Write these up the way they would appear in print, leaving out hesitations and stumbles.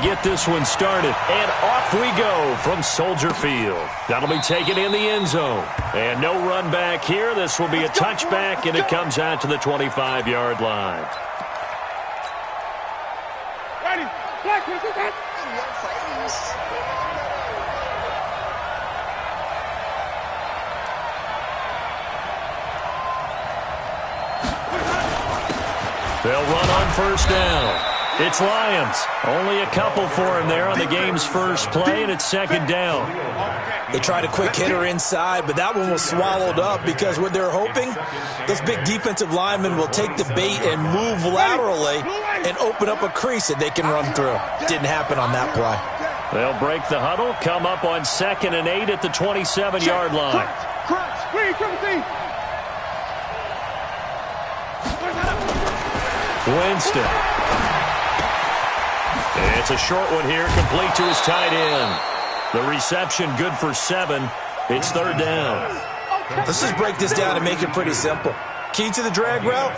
get this one started. And off we go from Soldier Field. That'll be taken in the end zone. And no run back here. This will be a touchback, and it comes out to the 25-yard line. Ready. They'll run on first down. It's Lions. Only a couple for him there on the game's first play, and it's second down. They tried a quick hitter inside, but that one was swallowed up because what they're hoping, those big defensive linemen will take the bait and move laterally and open up a crease that they can run through. Didn't happen on that play. They'll break the huddle, come up on 2nd and 8 at the 27-yard line. Winston. It's a short one here, complete to his tight end. The reception good for 7. It's third down. Let's just break this down and make it pretty simple. Key to the drag route,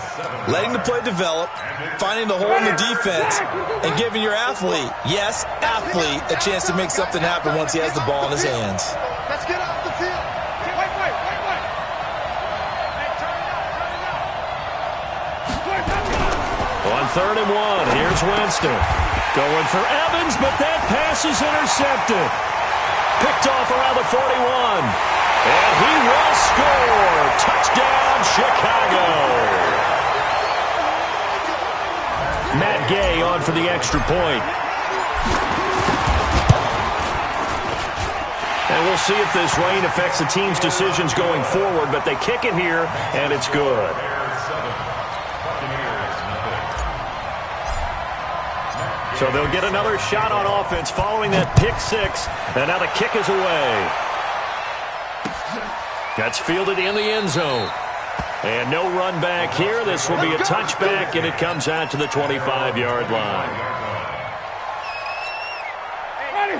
letting the play develop, finding the hole in the defense, and giving your athlete, yes, athlete, a chance to make something happen once he has the ball in his hands. Let's get off the field. Wait. On 3rd and 1, here's Winston. Going for Evans, but that pass is intercepted. Picked off around the 41. And he will score. Touchdown, Chicago. Matt Gay on for the extra point. And we'll see if this rain affects the team's decisions going forward, but they kick it here, and it's good. So they'll get another shot on offense following that pick 6. And now the kick is away. That's fielded in the end zone. And no run back here. This will be a touchback, and it comes out to the 25-yard line.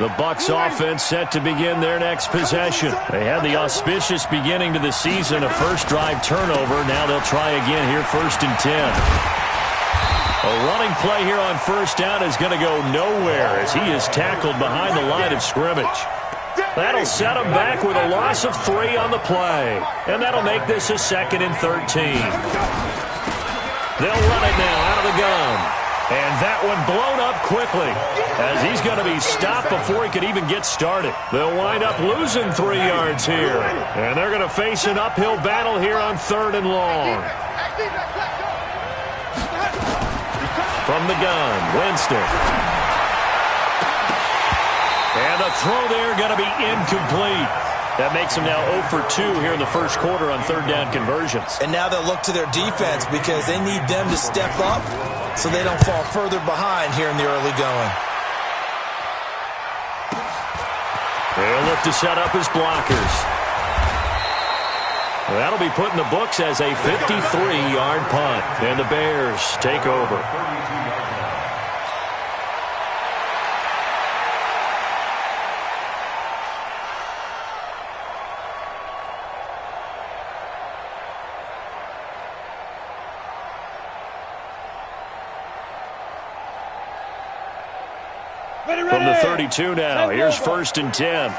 The Bucs offense set to begin their next possession. They had the auspicious beginning to the season, a first drive turnover. Now they'll try again here, 1st and 10. A running play here on first down is going to go nowhere as he is tackled behind the line of scrimmage. That'll set him back with a loss of 3 on the play. And that'll make this a 2nd and 13. They'll run it now out of the gun. And that one blown up quickly as he's going to be stopped before he could even get started. They'll wind up losing 3 yards here. And they're going to face an uphill battle here on 3rd and long. From the gun, Winston. And the throw there going to be incomplete. That makes them now 0 for 2 here in the first quarter on 3rd down conversions. And now they'll look to their defense because they need them to step up so they don't fall further behind here in the early going. They'll look to set up his blockers. That'll be put in the books as a 53-yard punt. And the Bears take over. From the 32 now, here's 1st and 10.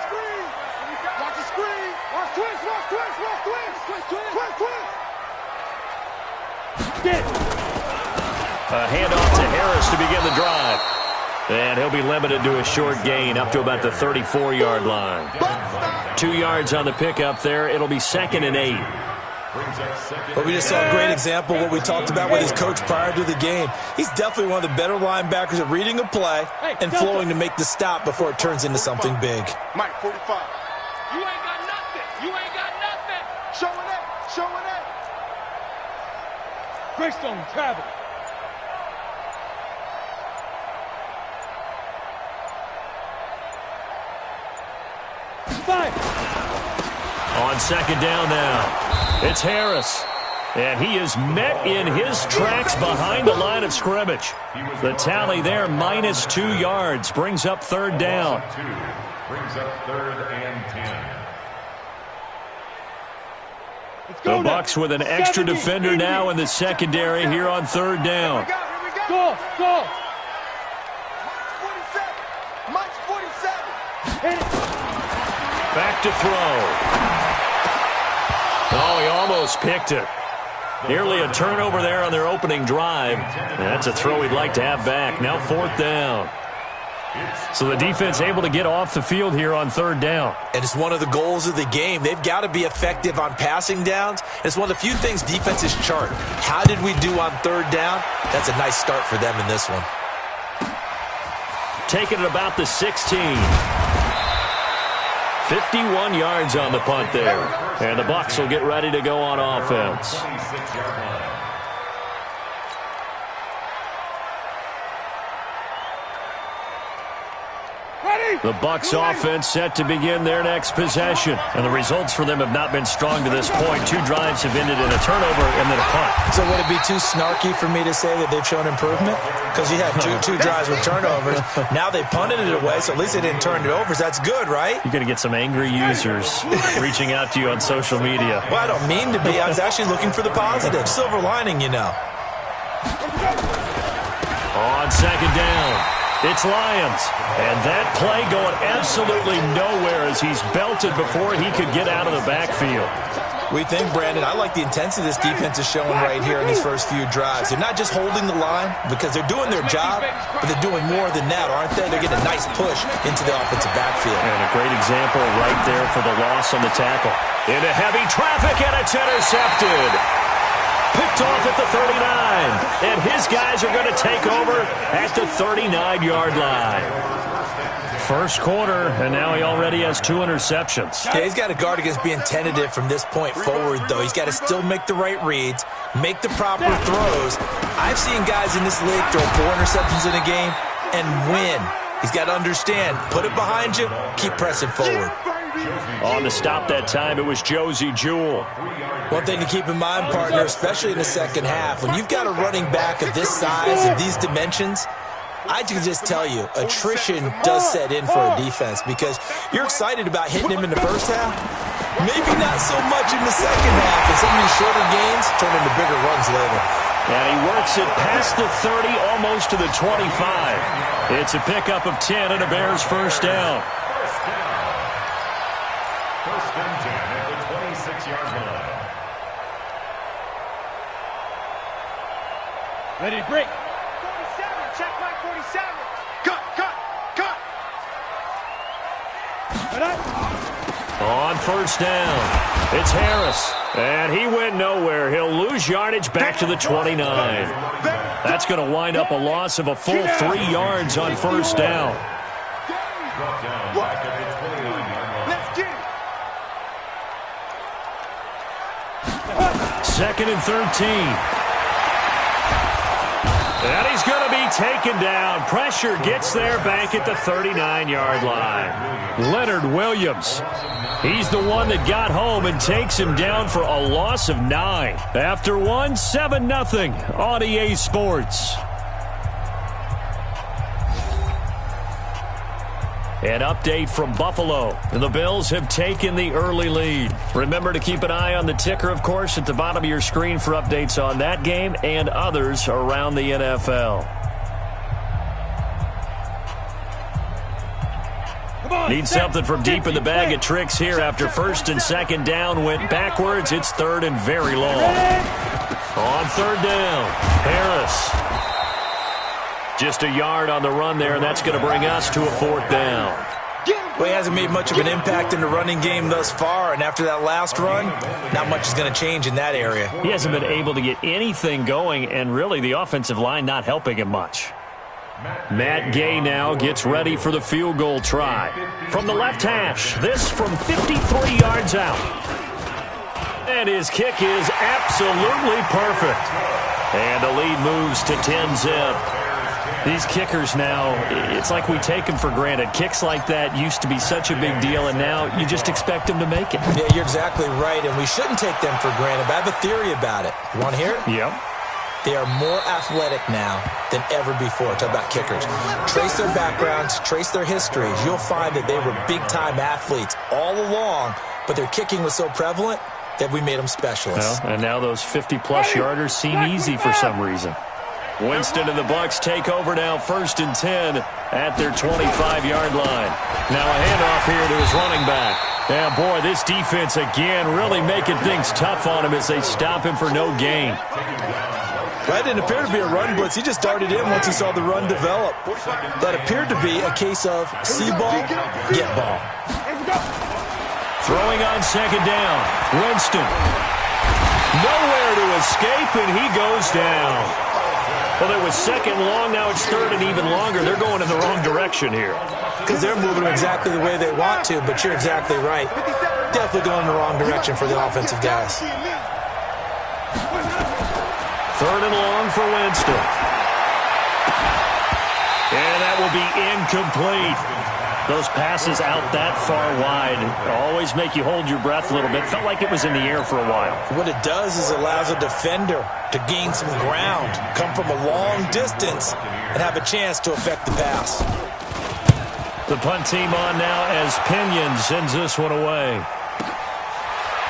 A handoff to Harris to begin the drive. And he'll be limited to a short gain up to about the 34-yard line. 2 yards on the pickup there. It'll be 2nd and 8. But we just saw a great example of what we talked about with his coach prior to the game. He's definitely one of the better linebackers at reading a play and flowing to make the stop before it turns into something big. Mike, 45. You ain't got nothing. You ain't got nothing. Showing up. Showing up. Greystone, travel. On 2nd down now, it's Harris. And he is met in his tracks behind the line of scrimmage. The tally there, minus 2 yards, brings up 3rd down. Brings up 3rd and 10. The Bucs with an extra defender now in the secondary here on 3rd down. Go. Back to throw. Oh, he almost picked it. Nearly a turnover there on their opening drive. And that's a throw he'd like to have back. Now 4th down. So the defense able to get off the field here on 3rd down. And it's one of the goals of the game. They've got to be effective on passing downs. It's one of the few things defenses chart. How did we do on 3rd down? That's a nice start for them in this one. Taking it about the 16. 51 yards on the punt there. And the Bucs will get ready to go on offense. The Bucs offense set to begin their next possession. And the results for them have not been strong to this point. 2 drives have ended in a turnover and then a punt. So would it be too snarky for me to say that they've shown improvement? Because you had two drives with turnovers. Now they punted it away, so at least they didn't turn it over. So that's good, right? You're going to get some angry users reaching out to you on social media. Well, I don't mean to be. I was actually looking for the positive. Silver lining, you know. On 2nd down. It's Lions, and that play going absolutely nowhere as he's belted before he could get out of the backfield. We think, Brandon, I like the intensity this defense is showing right here in these first few drives. They're not just holding the line because they're doing their job, but they're doing more than that, aren't they? They're getting a nice push into the offensive backfield. And a great example right there for the loss on the tackle. Into heavy traffic, and it's intercepted. Picked off at the 39, and his guys are going to take over at the 39-yard line. First quarter, and now he already has 2 interceptions. Yeah, he's got to guard against being tentative from this point forward, though. He's got to still make the right reads, make the proper throws. I've seen guys in this league throw 4 interceptions in a game and win. He's got to understand, put it behind you, keep pressing forward. On the stop that time, it was Josie Jewell. One thing to keep in mind, partner, especially in the second half, when you've got a running back of this size and these dimensions, I can just tell you, attrition does set in for a defense because you're excited about hitting him in the first half, maybe not so much in the second half, and some of these shorter gains turn into bigger runs later. And he works it past the 30, almost to the 25. It's a pickup of 10 and a Bears first down. First and 10 at the 26-yard line. Ready to break. 47, check my 47. Cut. On first down, it's Harris. And he went nowhere. He'll lose yardage back to the 29. That's going to wind up a loss of a full 3 yards on first down. Brought down back at the 29-yard line. Let's get it. 2nd and 13. And he's going to be taken down. Pressure gets there back at the 39-yard line. Leonard Williams. He's the one that got home and takes him down for a loss of 9. After one, 7-0 on EA Sports. An update from Buffalo. The Bills have taken the early lead. Remember to keep an eye on the ticker, of course, at the bottom of your screen for updates on that game and others around the NFL. Need something from deep in the bag of tricks here after 1st and 2nd down went backwards. It's 3rd and very long. On 3rd down, Harris. Just a yard on the run there, and that's going to bring us to a 4th down. Well, he hasn't made much of an impact in the running game thus far, and after that last run, not much is going to change in that area. He hasn't been able to get anything going, and really the offensive line not helping him much. Matt Gay now gets ready for the field goal try. From the left hash, this from 53 yards out. And his kick is absolutely perfect. And the lead moves to 10-zip. These kickers now, it's like we take them for granted. Kicks like that used to be such a big deal, and now you just expect them to make it. Yeah, you're exactly right, and we shouldn't take them for granted. But I have a theory about it. You want to hear it? Yep. They are more athletic now than ever before. Talk about kickers. Trace their backgrounds, trace their histories. You'll find that they were big-time athletes all along, but their kicking was so prevalent that we made them specialists. Well, and now those 50-plus yarders seem easy for some reason. Winston and the Bucs take over now, 1st and 10 at their 25-yard line. Now a handoff here to his running back. Yeah, boy, this defense again really making things tough on him as they stop him for no gain. That didn't appear to be a run blitz. He just darted in once he saw the run develop. That appeared to be a case of see ball, get ball. Throwing on 2nd down. Winston. Nowhere to escape, and he goes down. Well, it was 2nd long. Now it's 3rd and even longer. They're going in the wrong direction here. Because they're moving exactly the way they want to, but you're exactly right. Definitely going in the wrong direction for the offensive guys. 3rd and long for Winston. And that will be incomplete. Those passes out that far wide always make you hold your breath a little bit. Felt like it was in the air for a while. What it does is it allows a defender to gain some ground, come from a long distance, and have a chance to affect the pass. The punt team on now as Pinion sends this one away.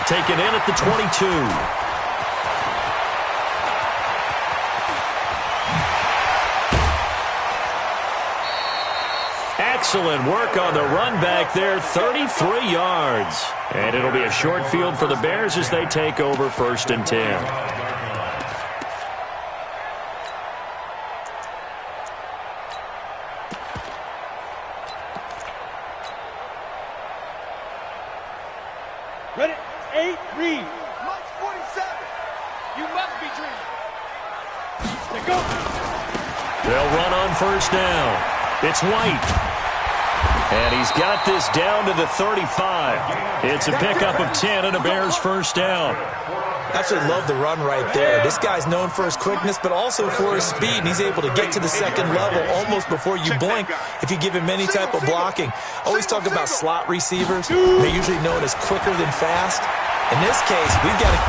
Taken in at the 22. Excellent work on the run back there, 33 yards. And it'll be a short field for the Bears as they take over 1st and 10. Ready? 8, read. March 47. You must be dreaming. Let's go. They'll run on 1st down. It's White. And he's got this down to the 35. It's a pickup of 10 and a Bears 1st down. Absolutely love the run right there. This guy's known for his quickness, but also for his speed. And he's able to get to the 2nd level almost before you blink if you give him any type of blocking. Always talk about slot receivers. They're usually known as quicker than fast. In this case, we've got to...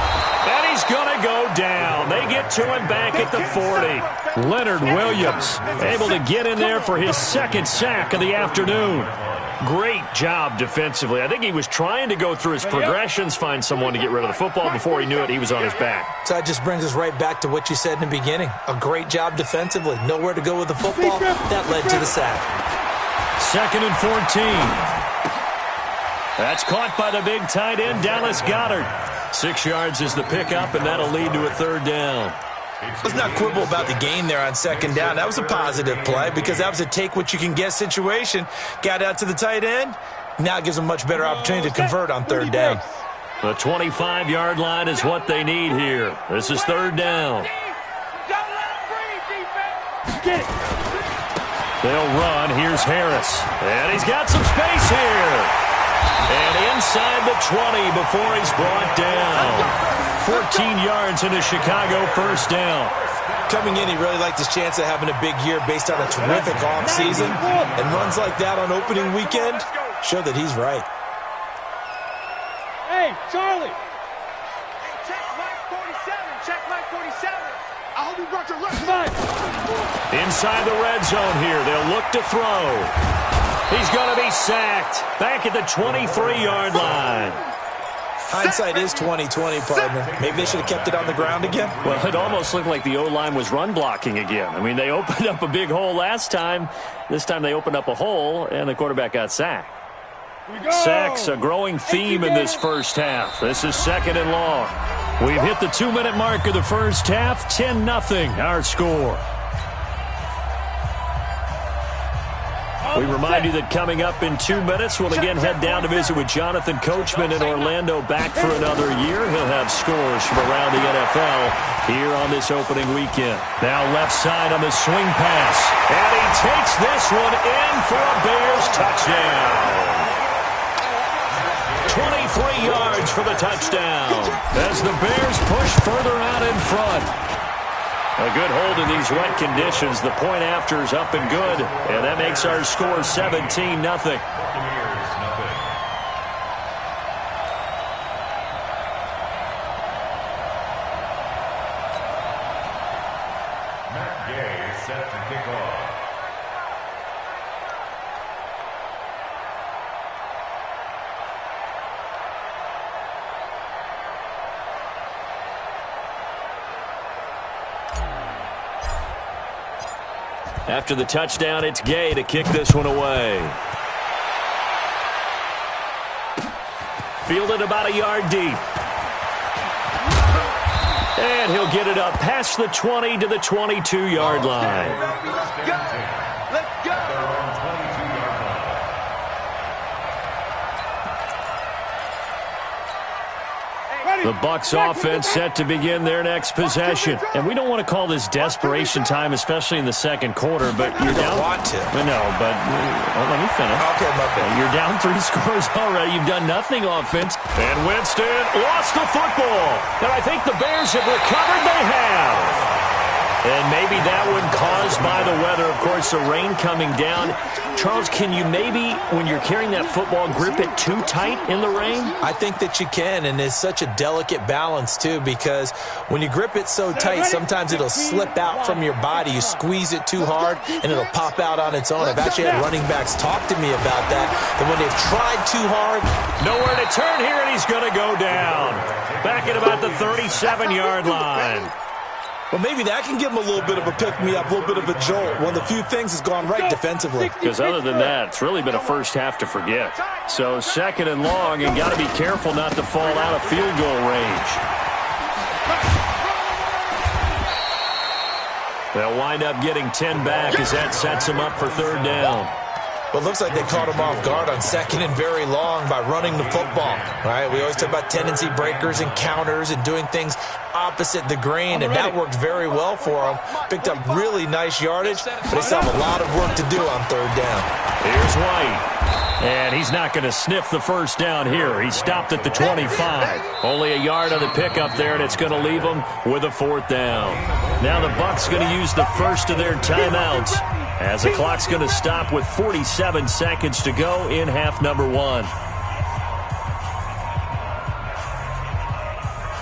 And he's going to go down. They get to him back at the 40. Leonard Williams able to get in there for his 2nd sack of the afternoon. Great job defensively. I think he was trying to go through his progressions, find someone to get rid of the football. Before he knew it, he was on his back. So that just brings us right back to what you said in the beginning. A great job defensively. Nowhere to go with the football. That led to the sack. 2nd and 14. That's caught by the big tight end, Dallas Goedert. 6 yards is the pickup, and that'll lead to a 3rd down. Let's not quibble about the gain there on 2nd down. That was a positive play because that was a take-what-you-can-get situation. Got out to the tight end. Now it gives them a much better opportunity to convert on 3rd down. The 25-yard line is what they need here. This is 3rd down. They'll run. Here's Harris. And he's got some space here. And inside the 20 before he's brought down. 14 yards into Chicago 1st down. Coming in, he really liked his chance of having a big year based on a terrific offseason. And runs like that on opening weekend show that he's right. Hey, Charlie. Check Mike 47. Check Mike 47. I hope you brought your left side. Inside the red zone here. They'll look to throw. He's going to be sacked back at the 23-yard line. Hindsight is 20/20, partner. Maybe they should have kept it on the ground again. Well, it almost looked like the O-line was run blocking again. I mean, they opened up a big hole last time. This time they opened up a hole, and the quarterback got sacked. Sacks, a growing theme in this 1st half. This is 2nd and long. We've hit the 2-minute mark of the 1st half. 10-0 our score. We remind you that coming up in 2 minutes, we'll again head down to visit with Jonathan Coachman in Orlando, back for another year. He'll have scores from around the NFL here on this opening weekend. Now left side on the swing pass. And he takes this one in for a Bears touchdown. 23 yards for the touchdown as the Bears push further out in front. A good hold in these wet conditions. The point after is up and good, and that makes our score 17-0. Matt Gay is set to kick off. After the touchdown, it's Gay to kick this one away. Fielded about a yard deep. And he'll get it up past the 20 to the 22-yard line. Let's go. Let's go. The Bucs offense set to begin their next possession. And we don't want to call this desperation time, especially in the second quarter, but you're down. Want to. No, but let me finish. Okay, my bad. You're down 3 scores already. You've done nothing offense. And Winston lost the football. And I think the Bears have recovered. They have. And maybe that one caused by the weather. Of course, the rain coming down. Charles, can you maybe, when you're carrying that football, grip it too tight in the rain? I think that you can, and it's such a delicate balance, too, because when you grip it so tight, sometimes it'll slip out from your body. You squeeze it too hard, and it'll pop out on its own. I've actually had running backs talk to me about that when they've tried too hard. Nowhere to turn here, and he's going to go down. Back at about the 37-yard line. Well, maybe that can give him a little bit of a pick-me-up, a little bit of a jolt. One of the few things has gone right defensively. Because other than that, it's really been a first half to forget. So second and long, and got to be careful not to fall out of field goal range. They'll wind up getting 10 back as that sets them up for third down. Well, it looks like they caught him off guard on second and very long by running the football. All right, we always talk about tendency breakers and counters and doing things opposite the grain, and that worked very well for them. Picked up really nice yardage, but they still have a lot of work to do on third down. Here's White. And he's not going to sniff the first down here. He stopped at the 25. Only a yard on the pickup there, and it's going to leave him with a fourth down. Now the Bucs going to use the first of their timeouts, as the clock's going to stop with 47 seconds to go in half number 1.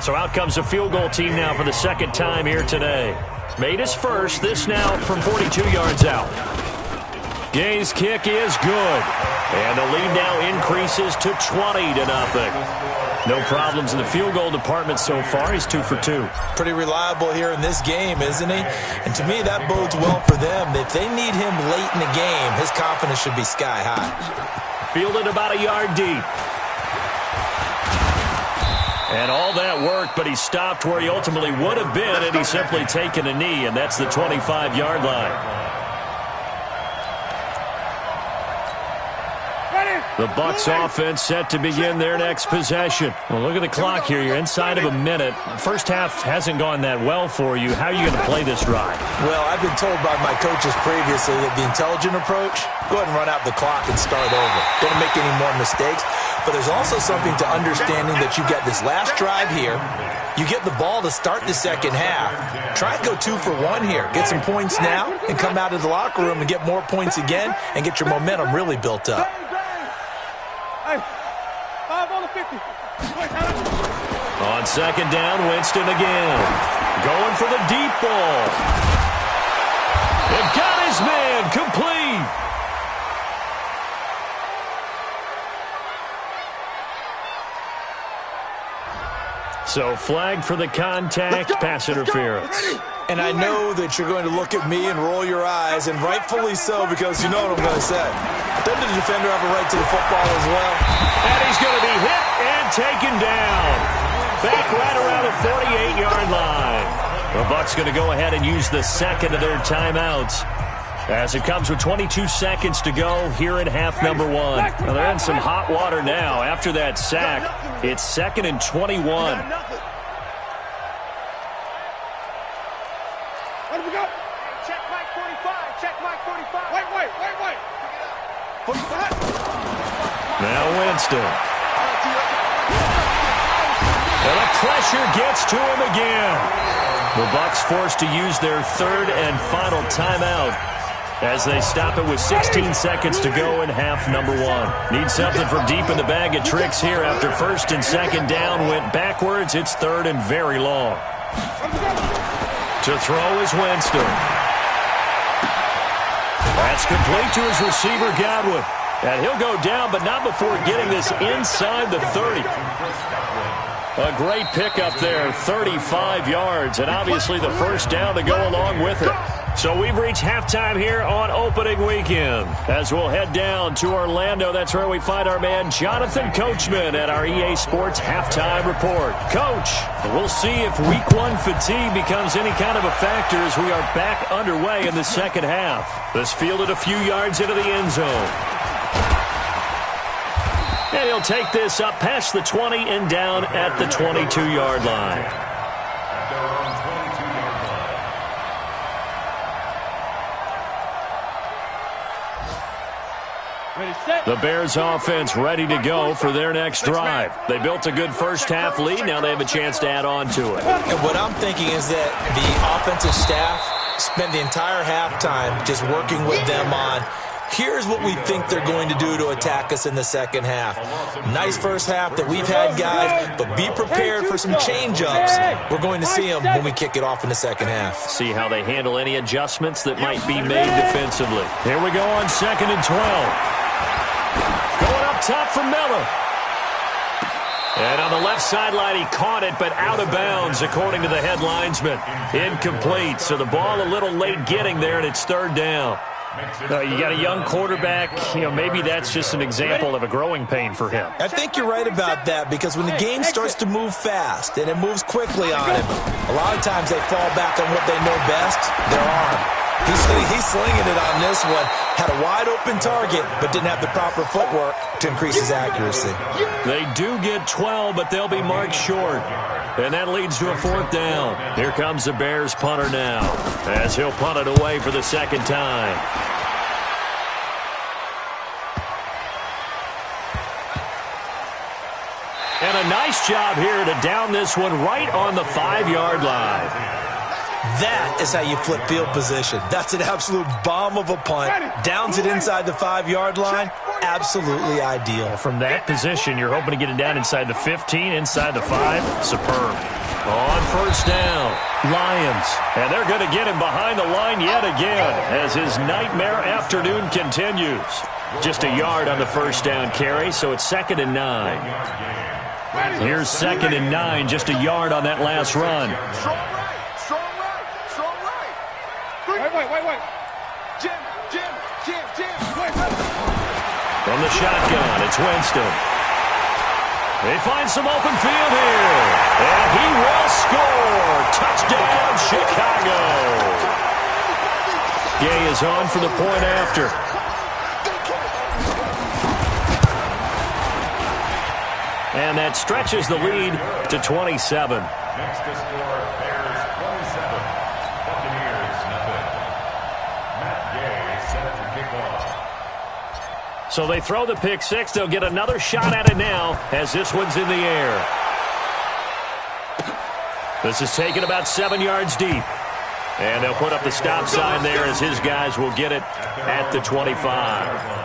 So out comes the field goal team now for the second time here today. Made his first, this now from 42 yards out. Gay's kick is good. And the lead now increases to 20-0. No problems in the field goal department so far. He's 2 for 2. Pretty reliable here in this game, isn't he? And to me, that bodes well for them. If they need him late in the game, his confidence should be sky high. Fielded about a yard deep. And all that worked, but he stopped where he ultimately would have been, and he's simply taken a knee, and that's the 25-yard line. The Bucs offense set to begin their next possession. Well, look at the clock here. You're inside of a minute. First half hasn't gone that well for you. How are you going to play this drive? Well, I've been told by my coaches previously that the intelligent approach, go ahead and run out the clock and start over. Don't make any more mistakes. But there's also something to understanding that you get this last drive here. You get the ball to start the second half. Try and go 2 for 1 here. Get some points now and come out of the locker room and get more points again and get your momentum really built up. Hey, 5 on the 50. On second down, Winston again. Going for the deep ball. And got his man complete. So flag for the contact, pass interference. And I know that you're going to look at me and roll your eyes, and rightfully so, because you know what I'm going to say. Doesn't the defender have a right to the football as well? And he's going to be hit and taken down. Back right around the 48-yard line. The Bucs going to go ahead and use the second of their timeouts, as it comes with 22 seconds to go here in half number 1. Well, they're in some hot water now. After that sack, it's 2nd and 21. Where do we go? Check Mike 45. Check Mike 45. Wait. 45. Now Winston. And the pressure gets to him again. The Bucs forced to use their third and final timeout, as they stop it with 16 seconds to go in half number 1. Need something from deep in the bag of tricks here after first and second down went backwards. It's third and very long. To throw is Winston. That's complete to his receiver, Godwin. And he'll go down, but not before getting this inside the 30. A great pickup there, 35 yards, and obviously the first down to go along with it. So we've reached halftime here on opening weekend. As we'll head down to Orlando, that's where we find our man Jonathan Coachman at our EA Sports Halftime Report. Coach, we'll see if Week 1 fatigue becomes any kind of a factor as we are back underway in the second half. This fielded a few yards into the end zone. And he'll take this up past the 20 and down at the 22-yard line. The Bears offense ready to go for their next drive. They built a good first half lead. Now they have a chance to add on to it. And what I'm thinking is that the offensive staff spent the entire halftime just working with them on, here's what we think they're going to do to attack us in the second half. Nice first half that we've had, guys, but be prepared for some change-ups. We're going to see them when we kick it off in the second half. See how they handle any adjustments that might be made defensively. Here we go on 2nd and 12. Going up top for Miller. And on the left sideline, he caught it, but out of bounds, according to the head linesman. Incomplete, so the ball a little late getting there, and it's 3rd down. You got a young quarterback, maybe that's just an example of a growing pain for him. I think you're right about that, because when the game starts to move fast and it moves quickly on him, a lot of times they fall back on what they know best, their arm. He's slinging it on this one. Had a wide-open target, but didn't have the proper footwork to increase his accuracy. They do get 12, but they'll be marked short. And that leads to a 4th down. Here comes the Bears punter now, as he'll punt it away for the second time. And a nice job here to down this one right on the 5-yard line. That is how you flip field position. That's an absolute bomb of a punt. Downs it inside the 5-yard line. Absolutely ideal. From that position, you're hoping to get it down inside the 15, inside the 5. Superb. On 1st down, Lions. And they're going to get him behind the line yet again as his nightmare afternoon continues. Just a yard on the 1st down carry, so it's 2nd and 9. Here's 2nd and 9, just a yard on that last run. Wait. Jim. From the shotgun, it's Winston. They find some open field here. And he will score. Touchdown, Chicago. Gay is on for the point after. And that stretches the lead to 27. Next to score, Bears 27. Buccaneers, nothing. Matt Gay set to kick off. So they throw the pick six. They'll get another shot at it now as this one's in the air. This is taken about 7 yards deep. And they'll put up the stop sign there as his guys will get it at the 25.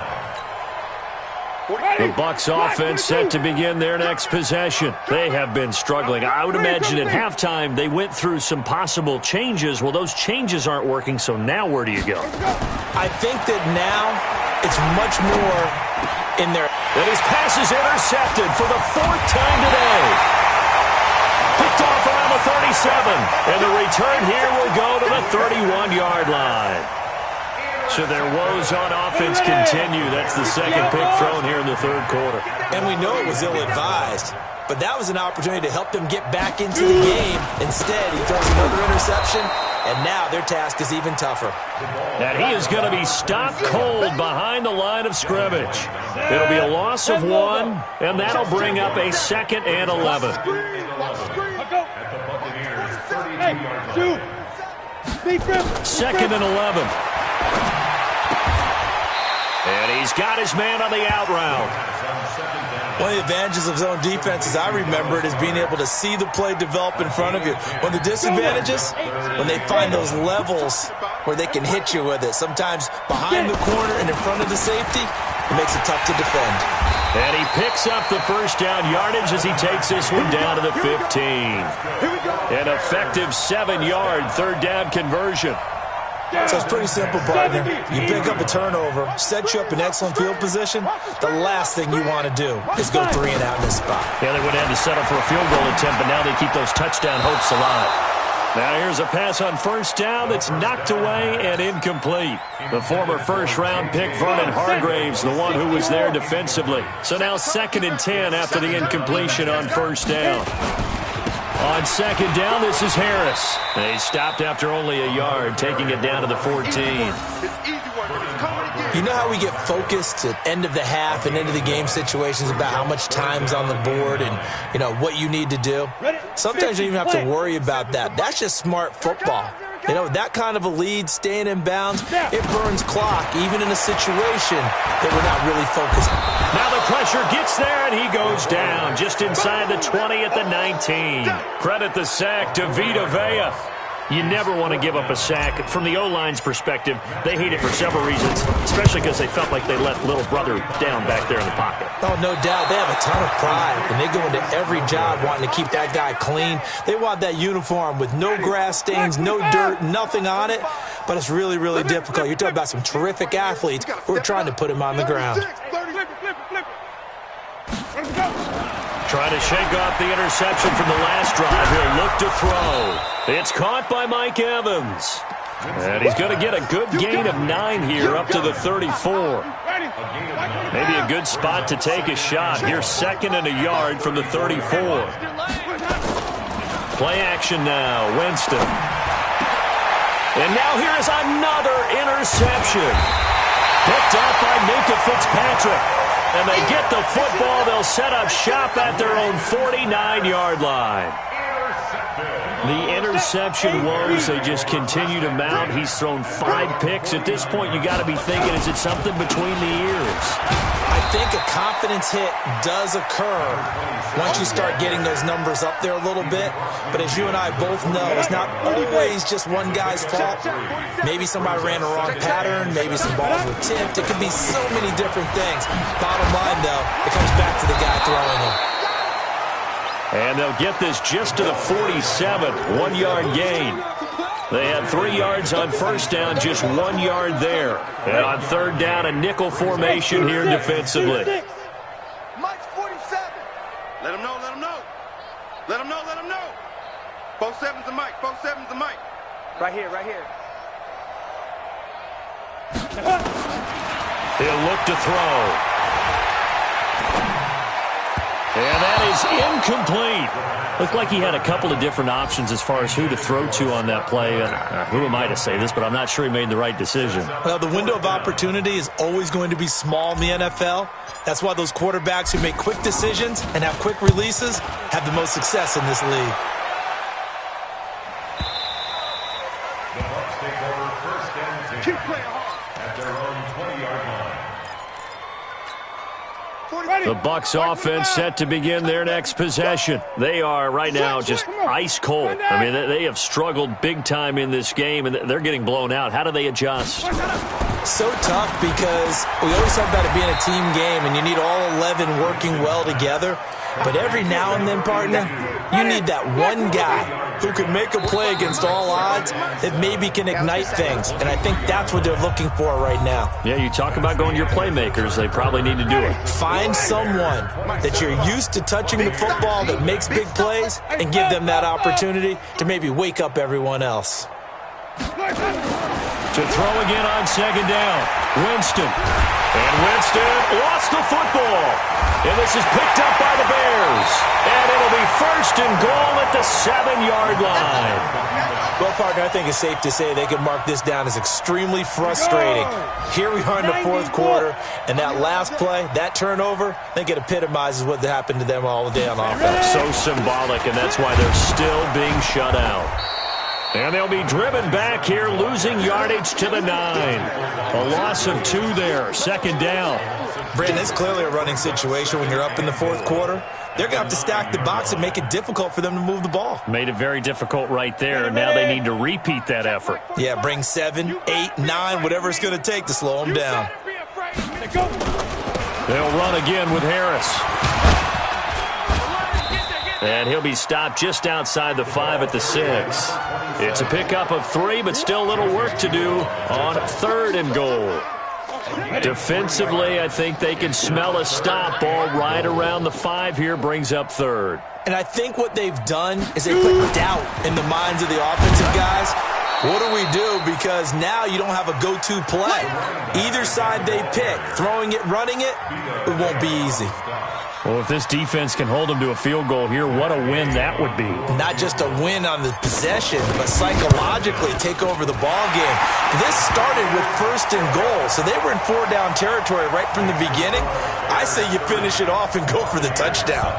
The Bucs offense set to begin their next possession. They have been struggling. I would imagine at halftime they went through some possible changes. Well, those changes aren't working, so now where do you go? I think that now it's much more in their... And his pass is intercepted for the 4th time today. Picked off around the 37. And the return here will go to the 31-yard line. So their woes on offense continue. That's the second pick thrown here in the 3rd quarter. And we know it was ill-advised, but that was an opportunity to help them get back into the game. Instead, he throws another interception, and now their task is even tougher. And he is going to be stopped cold behind the line of scrimmage. It'll be a loss of 1, and that'll bring up a 2nd and 11. At the Buccaneers, 32 yards. 2nd and 11. And he's got his man on the out route. One of the advantages of zone defense, as I remember it, is being able to see the play develop in front of you. One of the disadvantages, when they find those levels where they can hit you with it. Sometimes behind the corner and in front of the safety, it makes it tough to defend. And he picks up the 1st down yardage as he takes this one down to the 15. An effective 7-yard 3rd down conversion. So it's pretty simple, partner. You pick up a turnover, set you up in excellent field position. The last thing you want to do is go 3 and out in this spot. Yeah, they would have to settle for a field goal attempt, but now they keep those touchdown hopes alive. Now here's a pass on first down that's knocked away and incomplete. The former first-round pick, Vernon Hargraves, the one who was there defensively. So now 2nd and 10 after the incompletion on first down. On second down, this is Harris. They stopped after only a yard, taking it down to the 14. You know how we get focused at end of the half and end of the game situations about how much time's on the board and, you know, what you need to do? Sometimes you don't even have to worry about that. That's just smart football. You know, that kind of a lead, staying in bounds, it burns clock, even in a situation that we're not really focused. Now the pressure gets there, and he goes down just inside the 20 at the 19. Credit the sack to Vita Vea. You never want to give up a sack. From the O-line's perspective, they hate it for several reasons, especially because they felt like they let little brother down back there in the pocket. Oh, no doubt. They have a ton of pride, and they go into every job wanting to keep that guy clean. They want that uniform with no grass stains, no dirt, nothing on it, but it's really, really difficult. You're talking about some terrific athletes who are trying to put him on the ground. Trying to shake off the interception from the last drive. He'll look to throw. It's caught by Mike Evans. And he's going to get a good gain of 9 here up to the 34. Maybe a good spot to take a shot. Here's 2nd and a yard from the 34. Play action now. Winston. And now here is another interception. Picked up by Minka Fitzpatrick. And they get the football. They'll set up shop at their own 49-yard line. The interception woes, they just continue to mount. He's thrown 5 picks. At this point, you got to be thinking, is it something between the ears? I think a confidence hit does occur once you start getting those numbers up there a little bit. But as you and I both know, it's not always just one guy's fault. Maybe somebody ran a wrong pattern. Maybe some balls were tipped. It could be so many different things. Bottom line, though, it comes back to the guy throwing them. And they'll get this just to the 47, 1-yard gain. They had 3 yards on first down, just 1 yard there. And on third down, a nickel formation here defensively. Mike's 47. Let him know, let him know. Let him know, let him know. 4-7's a Mike, 4-7's a Mike. Right here, right here. He'll look to throw. And that is incomplete. Looked like he had a couple of different options as far as who to throw to on that play. Who am I to say this, but I'm not sure he made the right decision. Well, the window of opportunity is always going to be small in the NFL. That's why those quarterbacks who make quick decisions and have quick releases have the most success in this league. Keep playing hard. At their own 20-yard line. The Bucs offense set to begin their next possession. They are right now just ice cold. I mean, they have struggled big time in this game, and they're getting blown out. How do they adjust? So tough because we always talk about it being a team game, and you need all 11 working well together. But every now and then, partner, you need that one guy who can make a play against all odds that maybe can ignite things. And I think that's what they're looking for right now. Yeah, you talk about going to your playmakers. They probably need to do it. Find someone that you're used to touching the football that makes big plays and give them that opportunity to maybe wake up everyone else. To throw again on second down. Winston. And Winston lost the football. And this is picked up by the Bears. And it'll be 1st and goal at the 7-yard line. Well, partner, I think it's safe to say they can mark this down as extremely frustrating. Here we are in the 4th quarter, and that last play, that turnover, I think it epitomizes what happened to them all day on offense. So symbolic, and that's why they're still being shut out. And they'll be driven back here, losing yardage to the 9. A loss of 2 there, 2nd down. Brandon, it's clearly a running situation when you're up in the 4th quarter. They're going to have to stack the box and make it difficult for them to move the ball. Made it very difficult right there. Now they need to repeat that effort. Yeah, bring 7, 8, 9, whatever it's going to take to slow them down. They'll run again with Harris. And he'll be stopped just outside the 5 at the 6. It's a pickup of 3, but still a little work to do on 3rd and goal. Defensively, I think they can smell a stop. Ball right around the 5 here, brings up third. And I think what they've done is they put doubt in the minds of the offensive guys. What do we do? Because now you don't have a go-to play. Either side they pick, throwing it, running it, it won't be easy. Well, if this defense can hold them to a field goal here, what a win that would be. Not just a win on the possession, but psychologically take over the ball game. This started with 1st and goal, so they were in 4-down territory right from the beginning. I say you finish it off and go for the touchdown.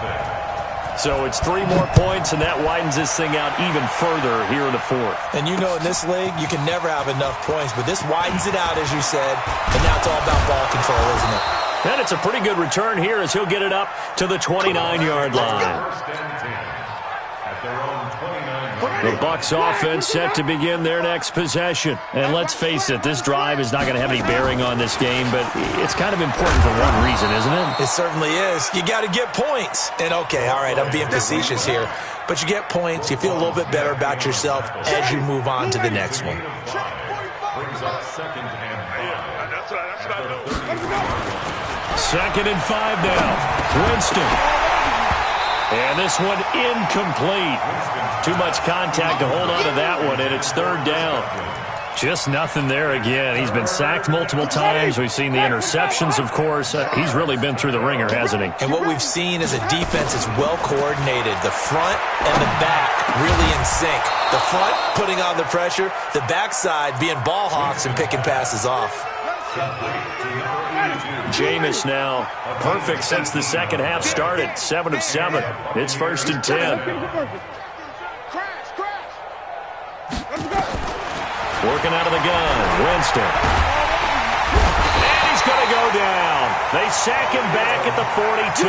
So it's 3 more points, and that widens this thing out even further here in the 4th. And you know in this league, you can never have enough points, but this widens it out, as you said, and now it's all about ball control, isn't it? And it's a pretty good return here as he'll get it up to the 29-yard line. The Bucs offense set to begin their next possession. And let's face it, this drive is not going to have any bearing on this game, but it's kind of important for one reason, isn't it? It certainly is. You got to get points. And okay, all right, I'm being facetious here, but you get points, you feel a little bit better about yourself as you move on to the next one. Second and 5 now. Winston. And this one incomplete. Too much contact to hold on to that one, and it's 3rd down. Just nothing there again. He's been sacked multiple times. We've seen the interceptions, of course. He's really been through the ringer, hasn't he? And what we've seen is a defense that's well coordinated. The front and the back really in sync. The front putting on the pressure. The backside being ball hawks and picking passes off. Jameis now perfect since the second half started. 7 of 7. It's 1st and 10. Working out of the gun. Winston. And he's going to go down. They sack him back at the 42.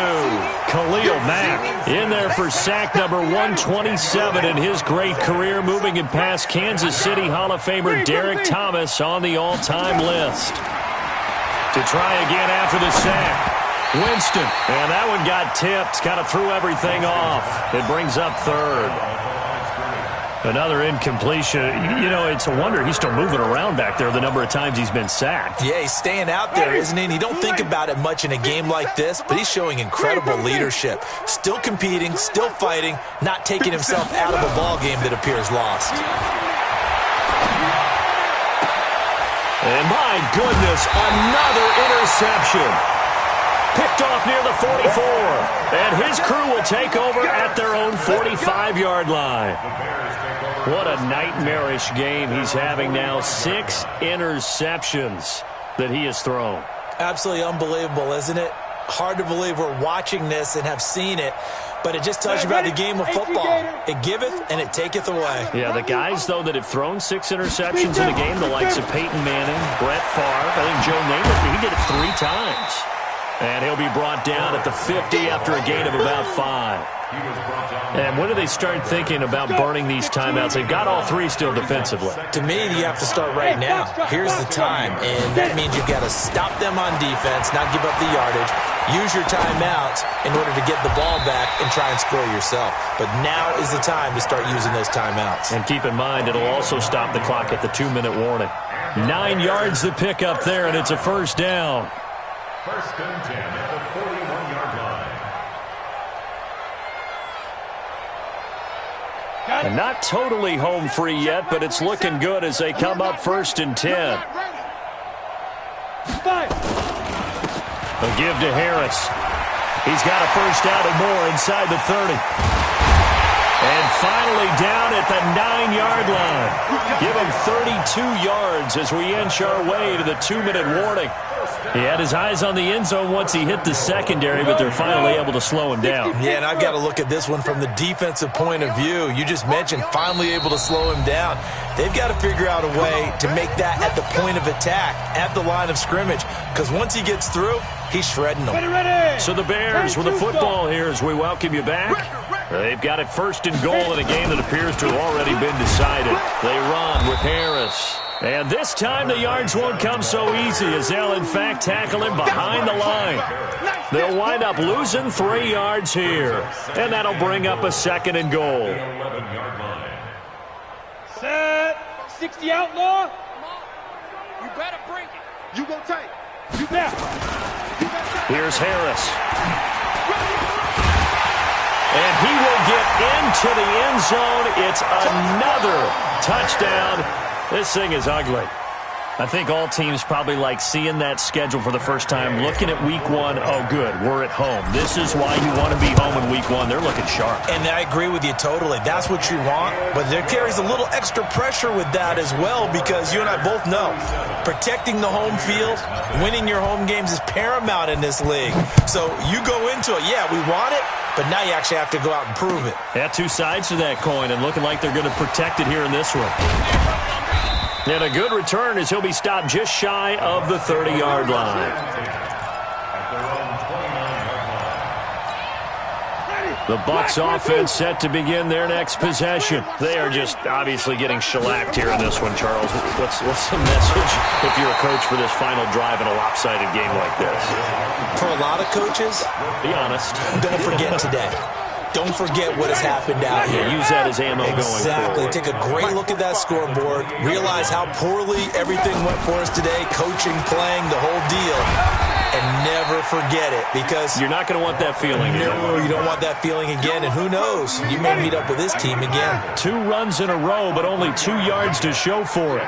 Khalil Mack in there for sack number 127 in his great career, moving it past Kansas City Hall of Famer Derek Thomas on the all-time list. To try again after the sack. Winston. And that one got tipped. Kind of threw everything off. It brings up 3rd. Another incompletion. You know, it's a wonder he's still moving around back there the number of times he's been sacked. Yeah, he's staying out there, isn't he? And you don't think about it much in a game like this, but he's showing incredible leadership. Still competing, still fighting, not taking himself out of a ball game that appears lost. And my goodness, another interception. Picked off near the 44. And his crew will take over at their own 45-yard line. What a nightmarish game he's having now. 6 interceptions that he has thrown. Absolutely unbelievable, isn't it? Hard to believe we're watching this and have seen it. But it just tells you about the game of football. It giveth and it taketh away. Yeah, the guys, though, that have thrown 6 interceptions in a game, the likes of Peyton Manning, Brett Favre, I think Joe Namath, he did it 3 times. And he'll be brought down at the 50 after a gain of about 5. And when do they start thinking about burning these timeouts? They've got all 3 still defensively. To me, you have to start right now. Here's the time, and that means you've got to stop them on defense, not give up the yardage, use your timeouts in order to get the ball back and try and score yourself. But now is the time to start using those timeouts. And keep in mind, it'll also stop the clock at the 2-minute warning. 9 yards to pick up there, and it's a 1st down. 1st and 10 at the 41-yard line. And not totally home free yet, but it's looking good as they come up 1st and 10. A give to Harris. He's got a 1st down and more inside the 30. And finally down at the 9-yard line. Give him 32 yards as we inch our way to the 2-minute warning. He had his eyes on the end zone once he hit the secondary, but they're finally able to slow him down. Yeah, and I've got to look at this one from the defensive point of view. You just mentioned finally able to slow him down. They've got to figure out a way to make that at the point of attack, at the line of scrimmage, because once he gets through, he's shredding them. So the Bears with the football here as we welcome you back. They've got it 1st and goal in a game that appears to have already been decided. They run with Harris. And this time the yards won't come so easy as they'll, in fact, tackle him behind the line. They'll wind up losing 3 yards here. And that'll bring up a 2nd and goal. Set. 60 outlaw. You better bring it. You go tight. Here's Harris. And he will get into the end zone. It's another touchdown. This thing is ugly. I think all teams probably like seeing that schedule for the first time, looking at week one. Oh, good, we're at home. This is why you want to be home in week one. They're looking sharp. And I agree with you totally. That's what you want. But there carries a little extra pressure with that as well, because you and I both know protecting the home field, winning your home games is paramount in this league. So you go into it, yeah, we want it, but now you actually have to go out and prove it. Yeah, two sides to that coin, and looking like they're going to protect it here in this one. And a good return as he'll be stopped just shy of the 30-yard line. The Bucs offense set to begin their next possession. They are just obviously getting shellacked here in this one, Charles. What's the message if you're a coach for this final drive in a lopsided game like this? For a lot of coaches, be honest. Don't forget today. Don't forget what has happened out here. Use that as ammo going forward. Exactly. Take a great look at that scoreboard. Realize how poorly everything went for us today. Coaching, playing, the whole deal. And never forget it, because you're not going to want that feeling again. No, you don't want that feeling again. And who knows? You may meet up with this team again. 2 runs in a row, but only 2 yards to show for it.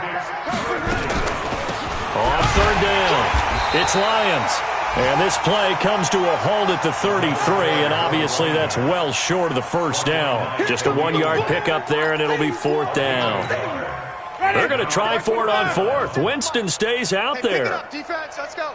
On third down, it's Lions. And this play comes to a halt at the 33, and obviously that's well short of the first down. Just a 1-yard pickup there, and it'll be 4th down. They're going to try for it on 4th. Winston stays out there. Pick it up, defense, let's go.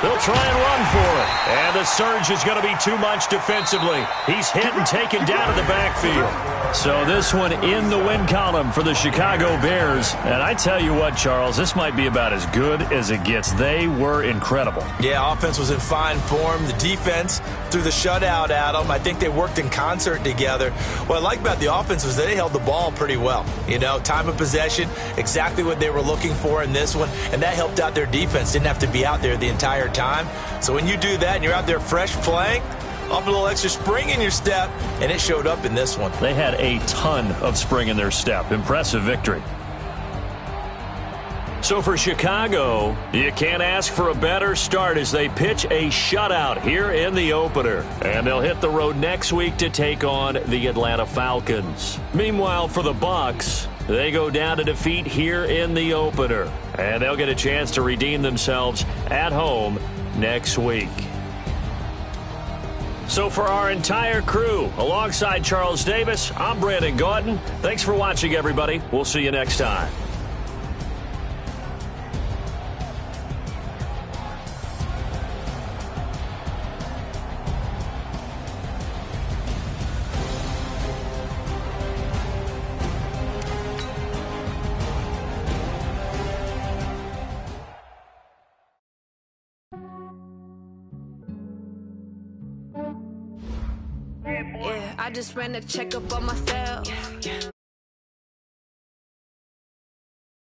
They'll try and run for it. And the surge is going to be too much defensively. He's hit and taken down in the backfield. So this one in the win column for the Chicago Bears. And I tell you what, Charles, this might be about as good as it gets. They were incredible. Yeah, offense was in fine form. The defense threw the shutout at them. I think they worked in concert together. What I like about the offense was they held the ball pretty well. You know, time of possession, exactly what they were looking for in this one. And that helped out their defense. Didn't have to be out there the entire time. So when you do that and you're out there fresh playing, off a little extra spring in your step, and it showed up in this one. They had a ton of spring in their step. Impressive victory. So for Chicago, you can't ask for a better start as they pitch a shutout here in the opener. And they'll hit the road next week to take on the Atlanta Falcons. Meanwhile, for the Bucs, they go down to defeat here in the opener. And they'll get a chance to redeem themselves at home next week. So for our entire crew, alongside Charles Davis, I'm Brandon Gautin. Thanks for watching, everybody. We'll see you next time. Yeah, I just ran a checkup on myself.